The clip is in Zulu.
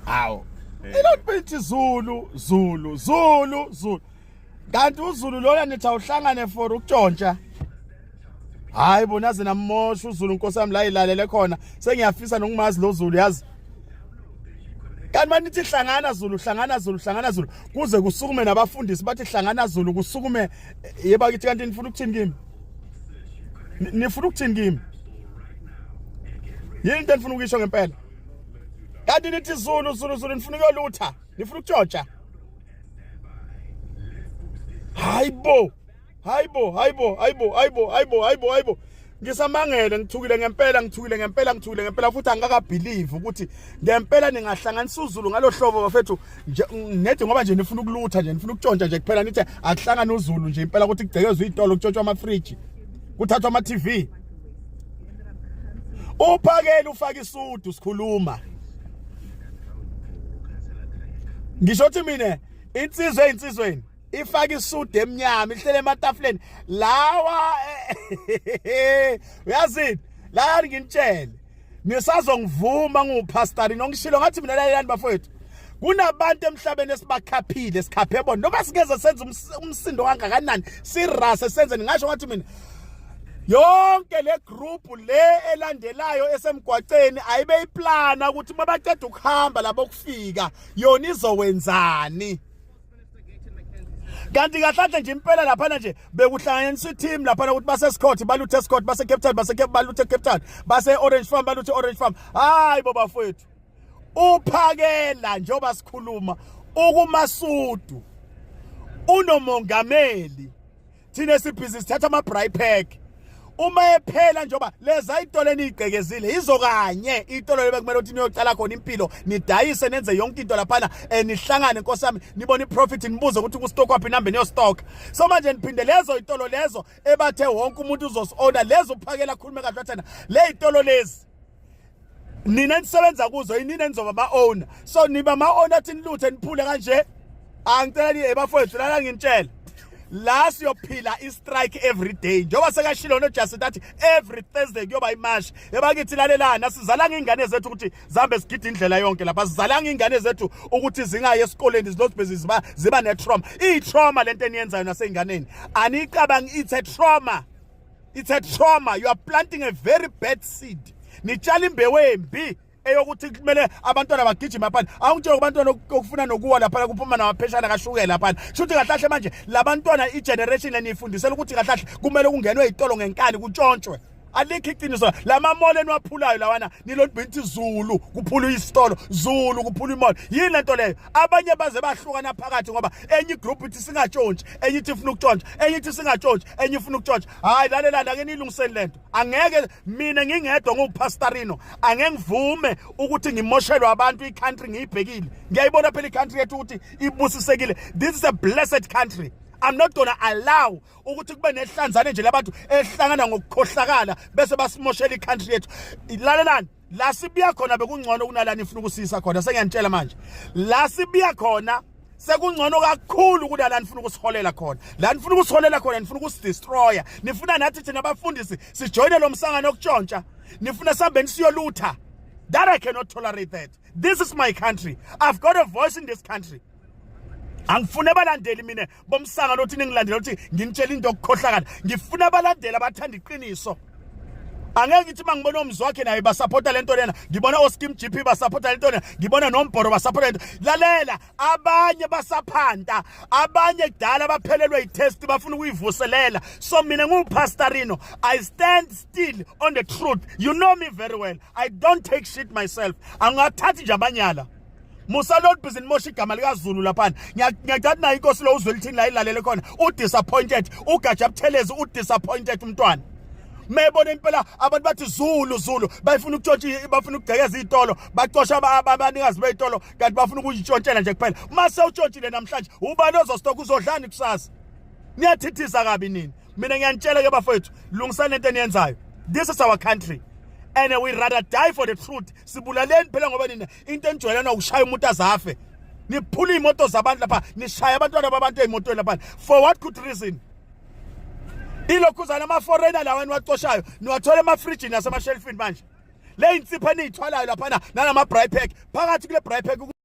Awu. Ilothithi Zulu. Kanti uZulu lona nithi awuhlangane for ukutshontsha. Hayi bona naze namosha uZulu Nkosi yami la ilalele khona. Sengiyafisa nokumazi lo Zulu yazi. Kanti manithi hlangana Zulu kuze kusukume nabafundisi bathi hlangana Zulu kusukume yeba kithi kanti nifuna ukuthini kimi? Nifuna ukuthini kimi? Yini into enifuna ukuyisho ngempela? Kanti nithi Zulu nifuna ukuyolutha, nifuna ukutshontsha. Hayibo. Ngisamangele ngithukile ngempela futhi angikakabelieve ukuthi ngempela ningahlanganisa uZulu ngalohlobo bafethu nethi ngoba nje nifuna ukulutha nje nifuna ukutshontsha nje kuphela nithi akuhlangana uZulu nje impela ukuthi kugcekezwe izitolo kutshontshwa ama-fridge kuthathwa ama-TV uphakele ufaka isudu sikhuluma ngisho ukuthi mina insizweni ifaka isudu emnyama ihlele ematafuleni lawa uyazini la nginitshele nisazongivuma ngupastor ngishilo ngathi mina lalelani bafowethu kunabantu emhlabeni esibakhaphile sikhaphe bona noma singeze senze umsindo kangakanani sirase senze ngisho ngathi mina yonke le group le elandelayo esemgwaqeni ayibe iplana ukuthi mabaqeda ukuhamba labo kufika yona izowenzani. Kanti kahlanje nje impela lapha nje bekuhlanganisa team lapha ukuthi base Scott baluthe Scott base Cape Town baluthe Cape Town base Orange Farm baluthe Orange Farm. Hayi baba mfowethu uphakela njoba sikhuluma ukumasudu unomongameli thina sibhizi sithatha ama braai pack uma ephela njoba leza itolo enigqekezile izokanye itolo lebekumele ukuthi niyocala khona impilo nidayise nenze yonke into lapha nihlangane Nkosi yami nibone iprofit nibuze ukuthi kustock waphi number niyo stock so manje niphinde lezo itolo lezo ebathe wonke umuntu uzosiona lezo uphakela khulume kahle wathana le itolo lezi nina nisebenza kuzo yini nizoba ma owner so niba ma owner athi niluthe niphule kanje angicela ni ebafowethu lana nginitshela la siyophila i-strike every day njoba sekashilo noJustice athi every Thursday kuyoba imarch ebakithi lalelana sizalanga ingane zethu ukuthi zambe sigide indlela yonke lapha sizalanga ingane zethu ukuthi zingaye esikoleni zilozibhezi ziba ne-trauma i-trauma lento eniyenzayo nasenganeni anicabangi it's a trauma you are planting a very bad seed nitshala imbewu embi eyokuthi kumele abantwana bagijima lapha awungitshela abantwana okufuna nokuwa lapha kuphuma namapheshana kashukela lapha shuthi kahlahle manje labantwana igeneration lenifundisela ukuthi kahlahle kumele kungenwe izitolo ngenkani kutshontshwe alikho iqiniso lama mall eniwaphulayo lawana nilonibinti Zulu kuphula isitolo Zulu kuphula imall yini lento leyo abanye baze bahlukana phakathi ngoba enye group ithi singatshontshi enye ithi ifuna ukutshontsha enye ithi singatshontshi enye ifuna ukutshontsha hayi lalelana ake nilungiseni lento angeke mina ngingedwa ngupastorino angeke ngivume ukuthi ngimoshelwe abantu icountry ngiyibhekile ngiyayibona phela icountry yethu ukuthi ibusisekile this is a blessed country. I'm not gonna allow ukuthi kube nehlanzane nje labantu ehlangana ngokukhohlakala bese basimoshela icountry yethu lalelani la sibiya khona bekungcono kunalani ifuna ukusisa khona sengiyantshela manje la sibiya khona sekungcono kakhulu kunalani nifuna ukusiholela khona la nifuna ukusiholela khona nifuna ukusidestroya nifuna nathi thina abafundisi sijoyine lo msangano okutshontsha nifuna sambeni siyolutha that I cannot tolerate that. This is my country. I've got a voice in this country. Angifuna abalandeli mina bomsangano othi ningilandela ukuthi nginitshela into okukhohlakala ngifuna abalandeli abathanda iqiniso angeke ngithi mangibona umzwakhe naye basupporta lento lena ngibona oSkim GP basupporta lento lena ngibona nombhoro basupporta lento lalela abanye basaphanda abanye kudala baphelelwe itest bafuna ukuyivuselela so mina ngupastorino I stand still on the truth you know me very well I don't take shit myself angathathi nje abanyala Musa Lord Bizin Moshi igama lika Zulu lapha ngiyacathi na inkosi lo uzwelithini la ilalele khona udisappointed ugaja buthelezi udisappointed umntwana mebona impela abantu bathi Zulu bayifuna ukutshontsha bafuna ukugcekeza izitolo bacosha abanikazi bezitolo kanti bafuna ukuyitshontshela nje kuphela mase utshontshile namhlanje ubani ozostock uzodlani kusasa niyathithisa kabi nini mina ngiyanitshela ke bafowethu lungisani lento eniyenzayo this is our country and we rather die for the truth sibulaleni phela ngoba nina into enijwayelana ukushaya umuntu azafe niphula imoto zabantu lapha nishaya abantwana babantu emotweni lapha for what good reason ilokhuzana ama foreigner lawa niwacoshayo niwathola emafridge nasemashelfini manje le insipho eniyithwalayo lapha nalama braai pack phakathi kule braai pack